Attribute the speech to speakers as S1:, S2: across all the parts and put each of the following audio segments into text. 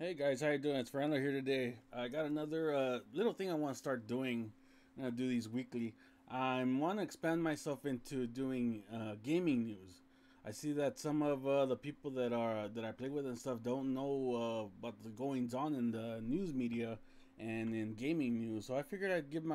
S1: Hey guys, how you doing? It's Fernando here today. I got another little thing I want to start doing. I'm gonna do these weekly. I want to expand myself into doing gaming news. I see that some of the people that I play with and stuff don't know about the goings on in the news media and in gaming news. So I figured I'd give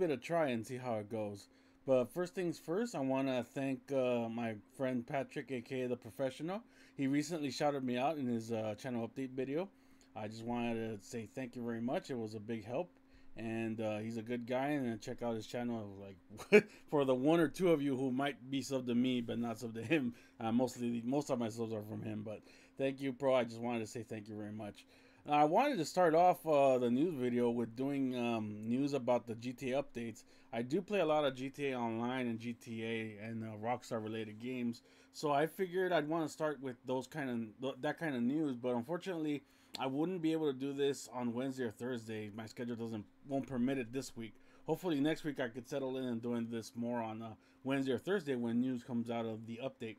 S1: it a try and see how it goes. But first things first, I want to thank my friend Patrick, aka the Professional. He recently shouted me out in his channel update video. I just wanted to say thank you very much. It was a big help, and he's a good guy. And check out his channel. Like for the one or two of you who might be sub to me but not sub to him, most of my subs are from him. But thank you, bro. I just wanted to say thank you very much. I wanted to start off the news video with doing news about the GTA updates. I do play a lot of GTA Online and GTA and Rockstar related games, so I figured I'd want to start with that kind of news. But unfortunately, I wouldn't be able to do this on Wednesday or Thursday. My schedule won't permit it this week. Hopefully next week I could settle in and doing this more on Wednesday or Thursday when news comes out of the update.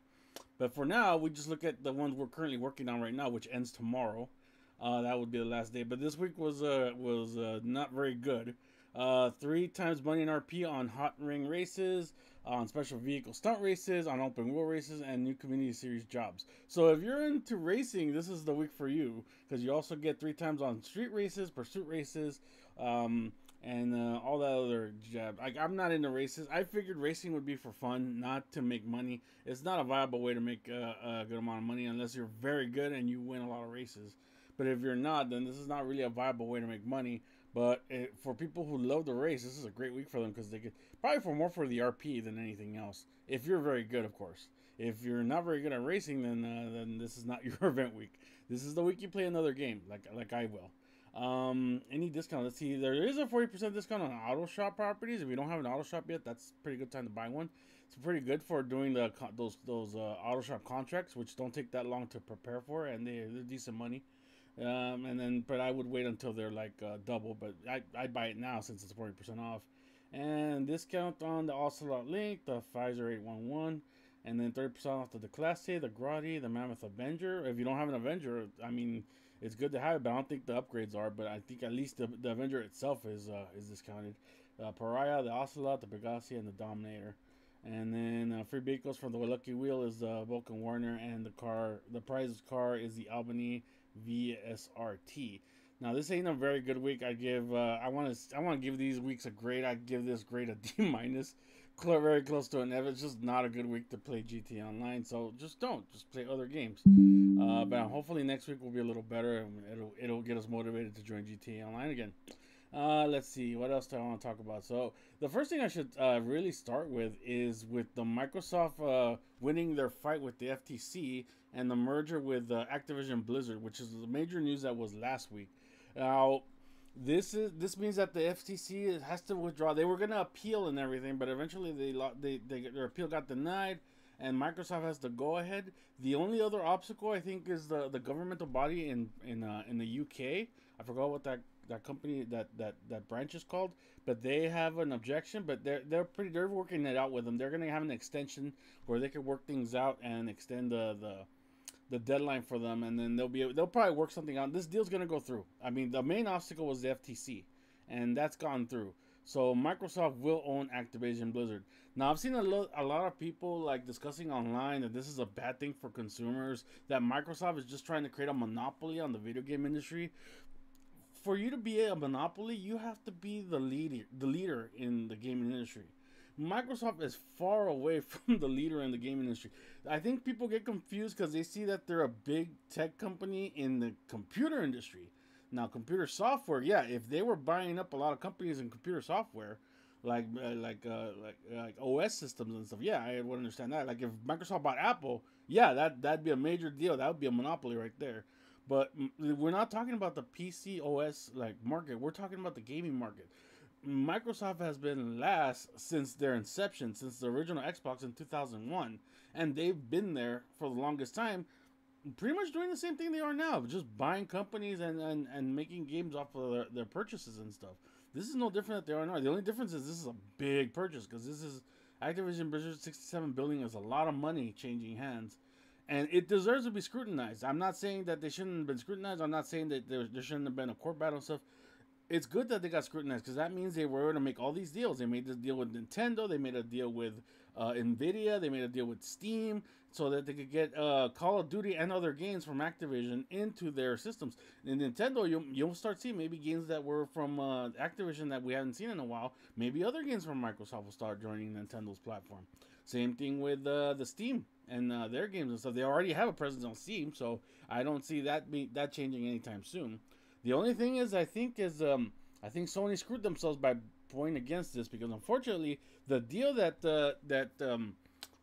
S1: But for now, we just look at the ones we're currently working on right now, which ends tomorrow. That would be the last day. But this week was not very good. 3 times money in RP on hot ring races, on special vehicle stunt races, on open world races, and new community series jobs. So if you're into racing, this is the week for you because you also get 3 times on street races, pursuit races, and all that other jab. Like I'm not into races. I figured racing would be for fun, not to make money. It's not a viable way to make a good amount of money unless you're very good and you win a lot of races. But if you're not, then this is not really a viable way to make money. But for people who love the race, this is a great week for them because they could probably for more for the RP than anything else. If you're very good, of course. If you're not very good at racing, then this is not your event week. This is the week you play another game, like I will. Any discount? Let's see. There is a 40% discount on auto shop properties. If you don't have an auto shop yet, that's a pretty good time to buy one. It's pretty good for doing those auto shop contracts, which don't take that long to prepare for, and they're decent money. But I would wait until they're like double. But I buy it now since it's 40% off. And discount on the Ocelot Link, the Pfizer 811, and then 30% off the Declasse, the Grotti, the Mammoth Avenger. If you don't have an Avenger, I mean, it's good to have it, but I don't think the upgrades are. But I think at least the Avenger itself is discounted. Pariah, the Ocelot, the Pegassi, and the Dominator. And then free vehicles from the Lucky Wheel is the Vulcan Warner, and the prize car is the Albany VSRT. Now this ain't a very good week. I want to give these weeks a grade. I'd give this grade a D minus, very close to an F. It's just not a good week to play GTA Online. So just play other games. But hopefully next week will be a little better, and it'll get us motivated to join GTA Online again. Let's see, what else do I want to talk about? So the first thing I should really start with is with the Microsoft winning their fight with the FTC and the merger with Activision Blizzard, which is the major news that was last week. Now, this means that the FTC has to withdraw. They were going to appeal and everything, but eventually their appeal got denied, and Microsoft has to go ahead. The only other obstacle I think is the governmental body in the UK. I forgot what that company that branch is called, but they have an objection. But they're working it out with them. They're gonna have an extension where they can work things out and extend the deadline for them, and then they'll probably work something out. This deal's gonna go through. I mean, the main obstacle was the FTC, and that's gone through. So Microsoft will own Activision Blizzard. Now I've seen a lot of people like discussing online that this is a bad thing for consumers. That Microsoft is just trying to create a monopoly on the video game industry. For you to be a monopoly, you have to be the leader in the gaming industry. Microsoft is far away from the leader in the gaming industry. I think people get confused because they see that they're a big tech company in the computer industry. Now, computer software, yeah, if they were buying up a lot of companies in computer software, like OS systems and stuff, yeah, I would understand that. Like if Microsoft bought Apple, yeah, that'd be a major deal. That would be a monopoly right there. But we're not talking about the PC OS like market. We're talking about the gaming market. Microsoft has been last since their inception, since the original Xbox in 2001, and they've been there for the longest time, pretty much doing the same thing they are now, just buying companies and making games off of their purchases and stuff. This is no different than they are now. The only difference is this is a big purchase because this is Activision Blizzard 67 billion is a lot of money changing hands. and it deserves to be scrutinized. I'm not saying that they shouldn't have been scrutinized. I'm not saying that there shouldn't have been a court battle and stuff. It's good that they got scrutinized because that means they were able to make all these deals. They made this deal with Nintendo. They made a deal with Nvidia. They made a deal with Steam so that they could get Call of Duty and other games from Activision into their systems. In Nintendo, you'll start seeing maybe games that were from Activision that we haven't seen in a while. Maybe other games from Microsoft will start joining Nintendo's platform. Same thing with the Steam and their games and stuff. They already have a presence on Steam, so I don't see that changing anytime soon. The only thing is, I think Sony screwed themselves by going against this because unfortunately, the deal that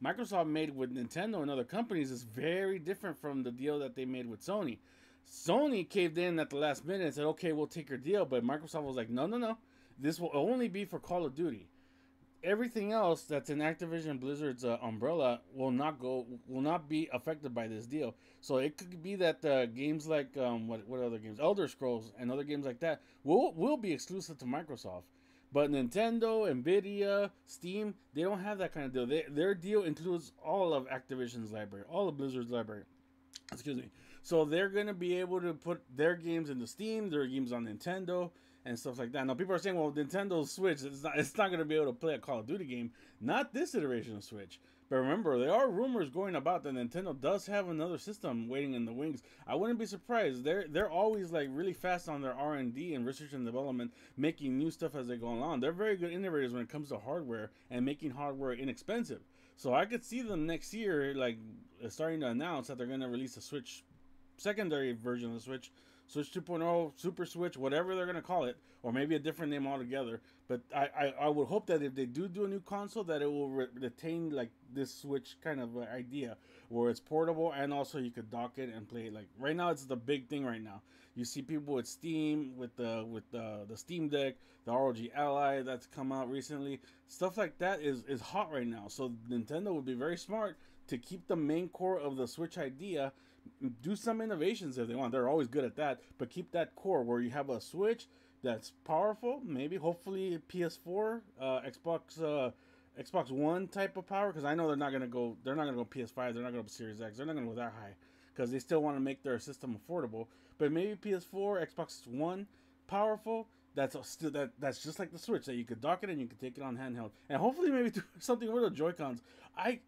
S1: Microsoft made with Nintendo and other companies is very different from the deal that they made with Sony. Sony caved in at the last minute and said, "Okay, we'll take your deal," but Microsoft was like, "No, no, no. This will only be for Call of Duty. Everything else that's in Activision Blizzard's umbrella will not be affected by this deal." So it could be that games like what other games, Elder Scrolls and other games like that will be exclusive to Microsoft. But Nintendo, Nvidia, Steam, they don't have that kind of deal. Their deal includes all of Activision's library, all of Blizzard's library. Excuse me. So they're gonna be able to put their games into Steam, their games on Nintendo, and stuff like that. Now people are saying, well, Nintendo's Switch, it's not going to be able to play a Call of Duty game. Not this iteration of Switch. But remember, there are rumors going about that Nintendo does have another system waiting in the wings. I wouldn't be surprised. They're always like really fast on their R&D and research and development, making new stuff as they go along. They're very good innovators when it comes to hardware and making hardware inexpensive. So I could see them next year like starting to announce that they're going to release a Switch secondary version of the Switch, Switch 2.0, Super Switch, whatever they're going to call it, or maybe a different name altogether. But I would hope that if they do a new console, that it will retain like this Switch kind of idea, where it's portable and also you could dock it and play it. Like right now, it's the big thing right now. You see people with Steam, with the Steam Deck, the ROG Ally that's come out recently. Stuff like that is hot right now. So Nintendo would be very smart to keep the main core of the Switch idea. Do some innovations if they want. They're always good at that, but keep that core where you have a Switch that's powerful. Maybe, hopefully, PS4, Xbox One type of power. Because I know they're not gonna go PS5. They're not gonna go Series X. They're not gonna go that high because they still want to make their system affordable. But maybe PS4, Xbox One, powerful. That's just like the Switch that you could dock it and you could take it on handheld, and hopefully maybe do something with the Joy-Cons. I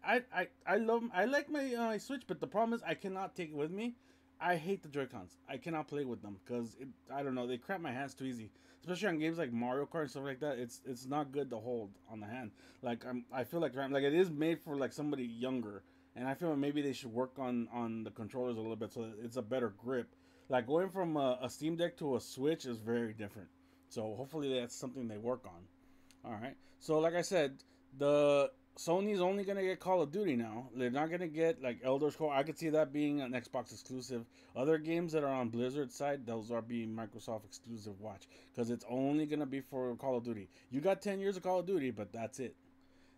S1: like my Switch, but the problem is I cannot take it with me. I hate the Joy-Cons. I cannot play with them because I don't know, they cramp my hands too easy, especially on games like Mario Kart and stuff like that. It's not good to hold on the hand. Like I feel like it is made for like somebody younger, and I feel like maybe they should work on the controllers a little bit so that it's a better grip. Like going from a Steam Deck to a Switch is very different. So hopefully that's something they work on. All right. So like I said, the Sony's only gonna get Call of Duty now. They're not gonna get like Elder Scrolls. I could see that being an Xbox exclusive. Other games that are on Blizzard's side, those are being Microsoft exclusive. Watch, because it's only gonna be for Call of Duty. You got 10 years of Call of Duty, but that's it.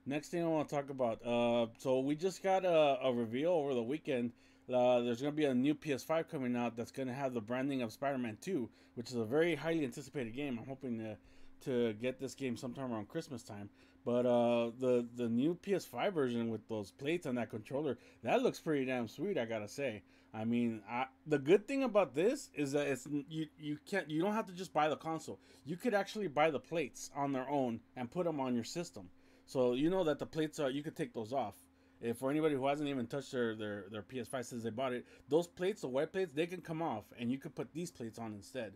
S1: Next thing I want to talk about. So we just got a reveal over the weekend. There's going to be a new PS5 coming out that's going to have the branding of Spider-Man 2, which is a very highly anticipated game. I'm hoping to get this game sometime around Christmas time. But the new PS5 version with those plates on that controller, that looks pretty damn sweet, I gotta say. I mean, the good thing about this is that you don't have to just buy the console. You could actually buy the plates on their own and put them on your system. So you know that the plates you could take those off. If for anybody who hasn't even touched their PS5 since they bought it, those plates, the white plates, they can come off, and you could put these plates on instead.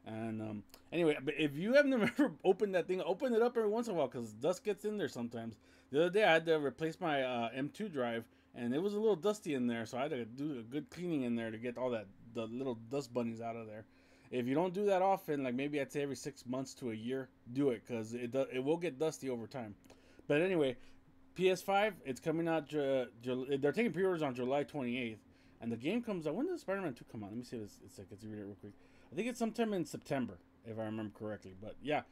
S1: And anyway, but if you have never opened that thing, open it up every once in a while because dust gets in there sometimes. The other day I had to replace my M2 drive, and it was a little dusty in there, so I had to do a good cleaning in there to get all the little dust bunnies out of there. If you don't do that often, like maybe I'd say every 6 months to a year, do it because it will get dusty over time. But anyway, PS5, it's coming out. They're taking pre-orders on July 28th, and the game comes out. When does Spider-Man 2 come out? Let me see if it's like, let's read it real quick. I think it's sometime in September, if I remember correctly. But yeah,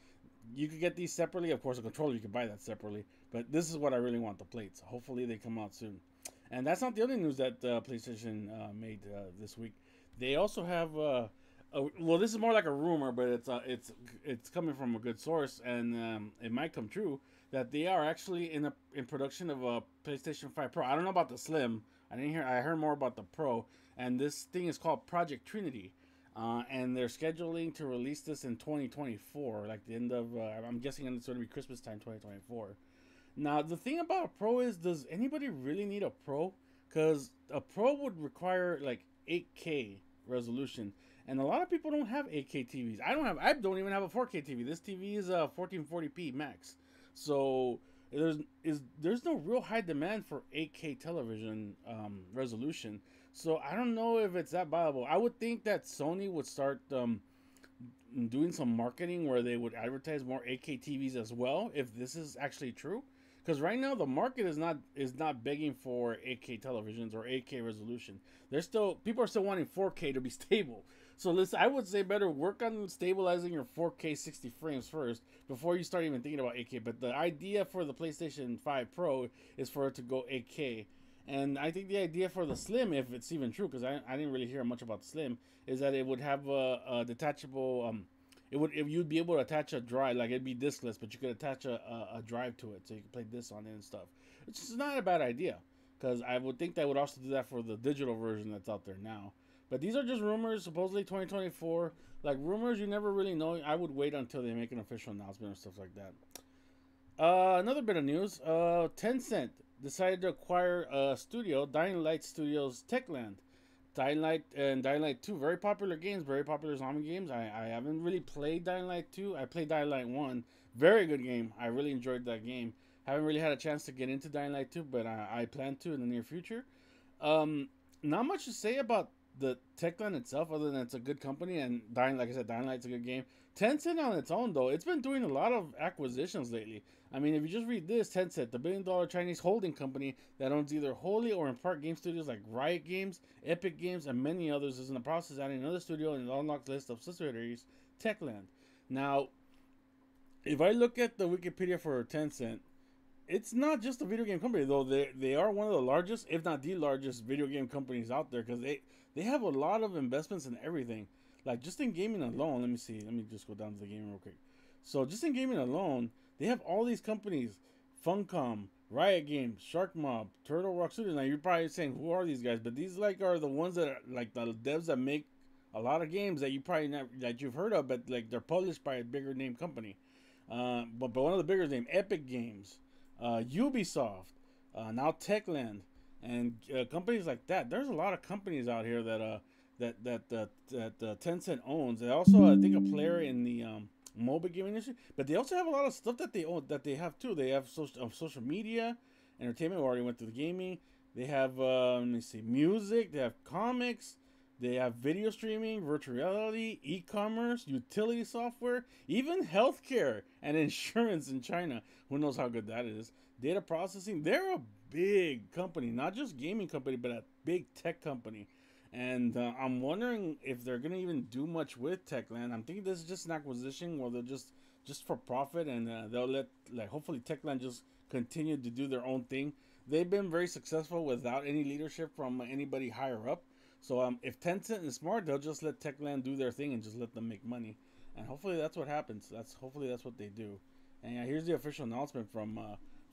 S1: you could get these separately. Of course, a controller, you could buy that separately. But this is what I really want, the plates. Hopefully they come out soon. And that's not the only news that PlayStation made this week. They also have, well, this is more like a rumor, but it's coming from a good source, and it might come true, that they are actually in production of a PlayStation 5 Pro. I don't know about the Slim. I didn't hear. I heard more about the Pro, and this thing is called Project Trinity, and they're scheduling to release this in 2024, like the end of. I'm guessing it's going to be Christmas time, 2024. Now the thing about a Pro is, does anybody really need a Pro? Because a Pro would require like 8K resolution, and a lot of people don't have 8K TVs. I don't have. I don't even have a 4K TV. This TV is a 1440p max, so there's no real high demand for 8K television resolution. So I don't know if it's that viable. I would think that Sony would start doing some marketing where they would advertise more 8K TVs as well, if this is actually true. Because right now the market is not begging for 8K televisions or 8K resolution. There's still people are still wanting 4K to be stable. So listen, I would say better work on stabilizing your 4K 60 frames first before you start even thinking about 8K. But the idea for the PlayStation 5 Pro is for it to go 8K. And I think the idea for the Slim, if it's even true, because I didn't really hear much about the Slim, is that it would have a detachable. If you'd be able to attach a drive, like it'd be diskless, but you could attach a drive to it, so you can play this on it and stuff. Which is not a bad idea, because I would think they would also do that for the digital version that's out there now. But these are just rumors, supposedly 2024. Like rumors, you never really know. I would wait until they make an official announcement or stuff like that. Another bit of news. Tencent decided to acquire a studio, Dying Light Studios Techland. Dying Light and Dying Light 2, very popular games, very popular zombie games. I haven't really played Dying Light 2. I played Dying Light 1. Very good game. I really enjoyed that game. Haven't really had a chance to get into Dying Light 2, but I plan to in the near future. Not much to say about the Techland itself, other than it's a good company, and like I said, Dying Light's a good game. Tencent on its own, though, it's been doing a lot of acquisitions lately. I mean, if you just read this, Tencent, the billion-dollar Chinese holding company that owns either wholly or in part game studios like Riot Games, Epic Games, and many others, is in the process of adding another studio in the unlocked list of subsidiaries, Techland. Now, if I look at the Wikipedia for Tencent, it's not just a video game company, though. They are one of the largest, if not the largest, video game companies out there, because they have a lot of investments in everything. Like, just in gaming alone, let me see. Let me just go down to the gaming real quick. So, just in gaming alone, they have all these companies. Funcom, Riot Games, Shark Mob, Turtle Rock Studios. Now, you're probably saying, who are these guys? But these, like, are the ones that are, like, the devs that make a lot of games that you probably not, that you've heard of, but, like, they're published by a bigger name company. But one of the bigger names, Epic Games, Ubisoft, now Techland, and companies like that. There's a lot of companies out here that Tencent owns. They also, I think, a player in the mobile gaming industry, but they also have a lot of stuff that they own, that they have too. They have social media, entertainment. We already went through the gaming. They have let me see, music. They have comics. They have video streaming, virtual reality, e-commerce, utility software, even healthcare and insurance in China. Who knows how good that is? Data processing. They're a big company, not just gaming company, but a big tech company. And I'm wondering if they're gonna even do much with Techland. I'm thinking this is just an acquisition where they'll just for profit, and they'll let, like, hopefully Techland just continue to do their own thing. They've been very successful without any leadership from anybody higher up. So if Tencent is smart, they'll just let Techland do their thing and just let them make money. And hopefully that's what happens. Hopefully that's what they do. And yeah, here's the official announcement from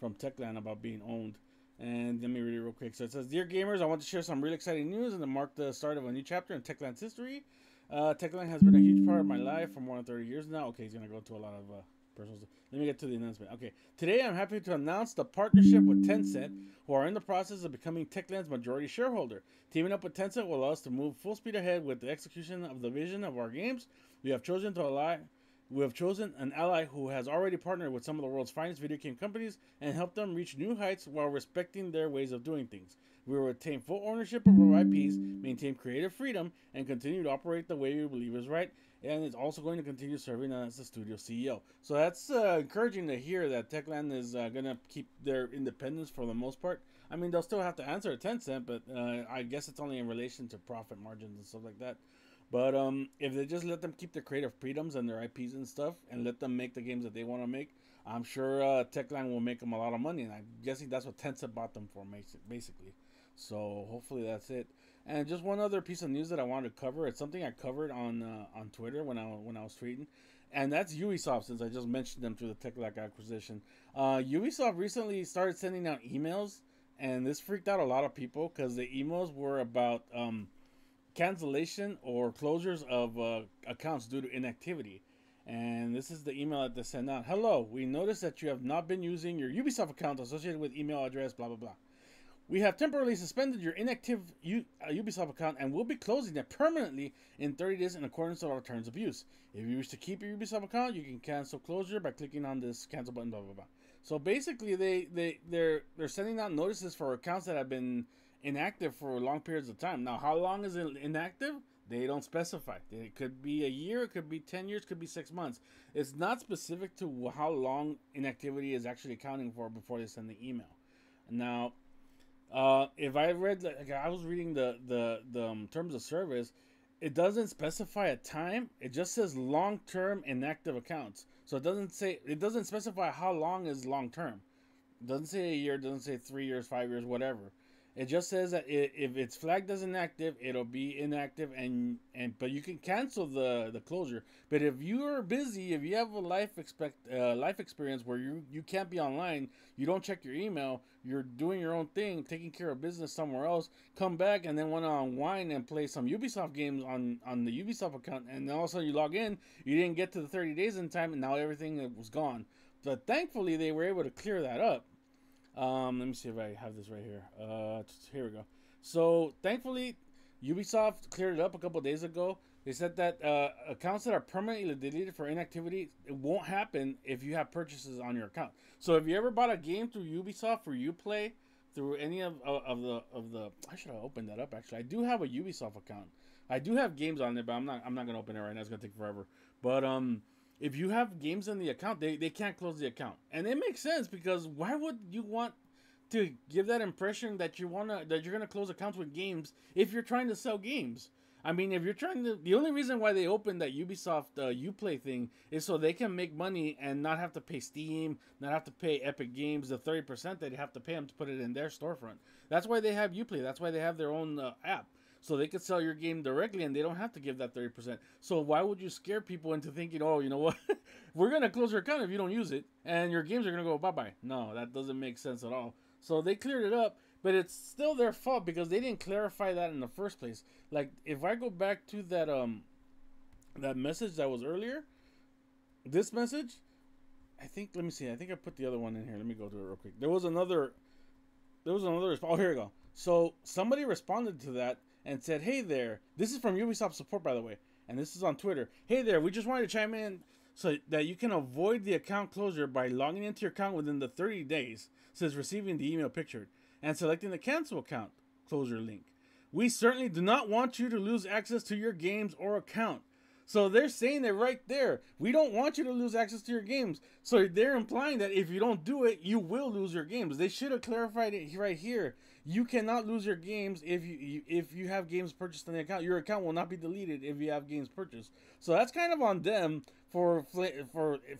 S1: Techland about being owned. And let me read it real quick. So it says, "Dear gamers, I want to share some really exciting news and to mark the start of a new chapter in Techland's history. Techland has been a huge part of my life for more than 30 years now." Okay, he's going to go to a lot of personal stuff. Let me get to the announcement. Okay, today I'm happy to announce the partnership with Tencent, who are in the process of becoming Techland's majority shareholder. Teaming up with Tencent will allow us to move full speed ahead with the execution of the vision of our games. We have chosen an ally who has already partnered with some of the world's finest video game companies and helped them reach new heights while respecting their ways of doing things. We will retain full ownership of our IPs, maintain creative freedom, and continue to operate the way we believe is right. And it's also going to continue serving as the studio CEO. So that's encouraging to hear that Techland is going to keep their independence for the most part. I mean, they'll still have to answer to Tencent, but I guess it's only in relation to profit margins and stuff like that. But if they just let them keep their creative freedoms and their IPs and stuff, and let them make the games that they want to make, I'm sure Techland will make them a lot of money. And I'm guessing that's what Tencent bought them for, basically. So hopefully that's it. And just one other piece of news that I wanted to cover. It's something I covered on Twitter when I was tweeting, and that's Ubisoft. Since I just mentioned them through the Techland acquisition, Ubisoft recently started sending out emails and this freaked out a lot of people because the emails were about cancellation or closures of accounts due to inactivity. And this is the email that they sent out. Hello, we noticed that you have not been using your Ubisoft account associated with email address, blah, blah, blah. We have temporarily suspended your inactive Ubisoft account and will be closing it permanently in 30 days in accordance with our terms of use. If you wish to keep your Ubisoft account, you can cancel closure by clicking on this cancel button, blah, blah, blah. So basically, they're sending out notices for accounts that have been inactive for long periods of time. Now, how long is it inactive? They don't specify. It could be a year, it could be 10 years, it could be 6 months. It's not specific to how long inactivity is actually accounting for before they send the email. Now, if I read, like, I was reading the terms of service, it doesn't specify a time. It just says long-term inactive accounts. So it doesn't specify how long is long-term. It doesn't say a year, it doesn't say 3 years, 5 years, whatever. It just says that if it's flagged as inactive, it'll be inactive, but you can cancel the closure. But if you're busy, if you have a life experience where you can't be online, you don't check your email, you're doing your own thing, taking care of business somewhere else, come back and then want to unwind and play some Ubisoft games on the Ubisoft account, and then all of a sudden you log in, you didn't get to the 30 days in time, and now everything was gone. But thankfully, they were able to clear that up. Let me see if I have this right here. Here we go. So thankfully, Ubisoft cleared it up a couple of days ago. They said that accounts that are permanently deleted for inactivity, it won't happen if you have purchases on your account. So if you ever bought a game through Ubisoft or Uplay, through any of the I should have opened that up actually. I do have a Ubisoft account. I do have games on it, but I'm not gonna open it right now. It's gonna take forever. But if you have games in the account, they can't close the account. And it makes sense, because why would you want to give that impression that you're gonna close accounts with games if you're trying to sell games? I mean, if you're trying to, the only reason why they opened that Ubisoft Uplay thing is so they can make money and not have to pay Steam, not have to pay Epic Games the 30% they have to pay them to put it in their storefront. That's why they have Uplay. That's why they have their own app. So they could sell your game directly and they don't have to give that 30%. So why would you scare people into thinking, oh, you know what? We're going to close your account if you don't use it, and your games are going to go bye-bye. No, that doesn't make sense at all. So they cleared it up, but it's still their fault because they didn't clarify that in the first place. Like, if I go back to that message that was earlier, this message, I think, let me see. I think I put the other one in here. Let me go to it real quick. There was another response. Oh, here we go. So somebody responded to that and said, hey there, this is from Ubisoft support, by the way, and this is on Twitter. Hey there, we just wanted to chime in so that you can avoid the account closure by logging into your account within the 30 days since receiving the email pictured and selecting the cancel account closure link. We certainly do not want you to lose access to your games or account. So they're saying it right there. We don't want you to lose access to your games. So they're implying that if you don't do it, you will lose your games. They should have clarified it right here. You cannot lose your games if you have games purchased on the account. Your account will not be deleted if you have games purchased. So that's kind of on them for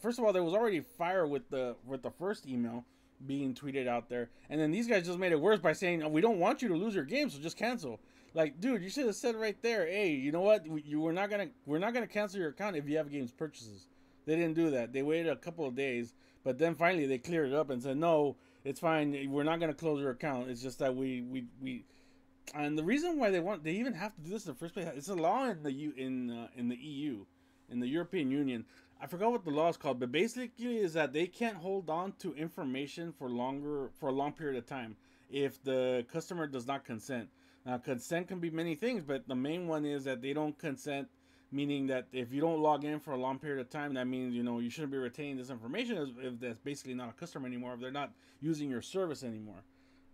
S1: first of all, there was already fire with the first email being tweeted out there, and then these guys just made it worse by saying, oh, we don't want you to lose your game, so just cancel. Like, dude, you should have said right there, hey, you know what? We're not gonna cancel your account if you have games purchases. They didn't do that. They waited a couple of days, but then finally they cleared it up and said, no, it's fine. We're not gonna close your account. It's just that we and the reason why they even have to do this in the first place, it's a law in the EU, in the European Union. I forgot what the law is called, but basically is that they can't hold on to information for a long period of time if the customer does not consent. Now, consent can be many things, but the main one is that they don't consent, meaning that if you don't log in for a long period of time, that means, you know, you shouldn't be retaining this information if that's basically not a customer anymore, if they're not using your service anymore.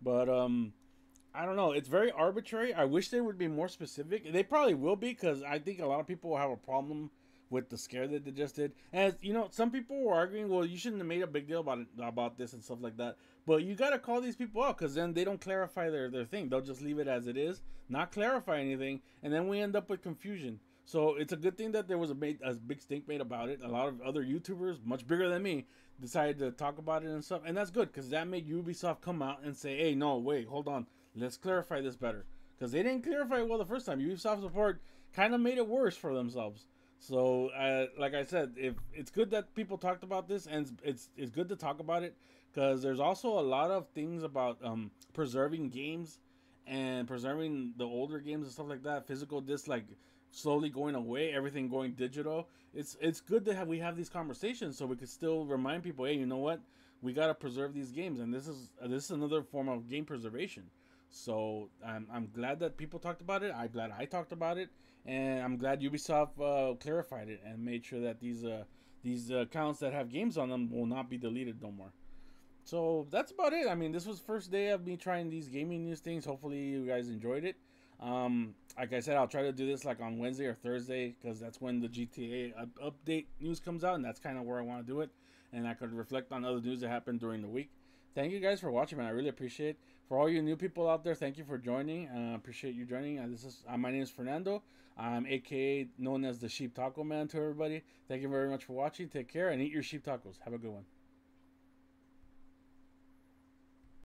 S1: But I don't know. It's very arbitrary. I wish they would be more specific. They probably will be, because I think a lot of people will have a problem with the scare that they just did. And, you know, some people were arguing, well, you shouldn't have made a big deal about this and stuff like that. But you got to call these people out, because then they don't clarify their thing. They'll just leave it as it is, not clarify anything, and then we end up with confusion. So it's a good thing that there was a big stink made about it. A lot of other YouTubers, much bigger than me, decided to talk about it and stuff. And that's good, because that made Ubisoft come out and say, hey, no, wait, hold on. Let's clarify this better. Because they didn't clarify it well the first time. Ubisoft support kind of made it worse for themselves. So, like I said, if it's good that people talked about this, and it's good to talk about it because there's also a lot of things about preserving games and preserving the older games and stuff like that. Physical discs like slowly going away, everything going digital. It's good to have we have these conversations so we could still remind people, hey, you know what? We gotta preserve these games, and this is another form of game preservation. So I'm glad that people talked about it. I'm glad I talked about it, and I'm glad Ubisoft clarified it and made sure that these accounts that have games on them will not be deleted no more. So that's about it. I mean, this was first day of me trying these gaming news things. Hopefully, you guys enjoyed it. Like I said, I'll try to do this like on Wednesday or Thursday because that's when the GTA update news comes out, and that's kind of where I want to do it. And I could reflect on other news that happened during the week. Thank you guys for watching, man. I really appreciate it. For all you new people out there, thank you for joining. Appreciate you joining. This is my name is Fernando. I'm AKA known as the Sheep Taco Man to everybody. Thank you very much for watching. Take care and eat your sheep tacos. Have a good one.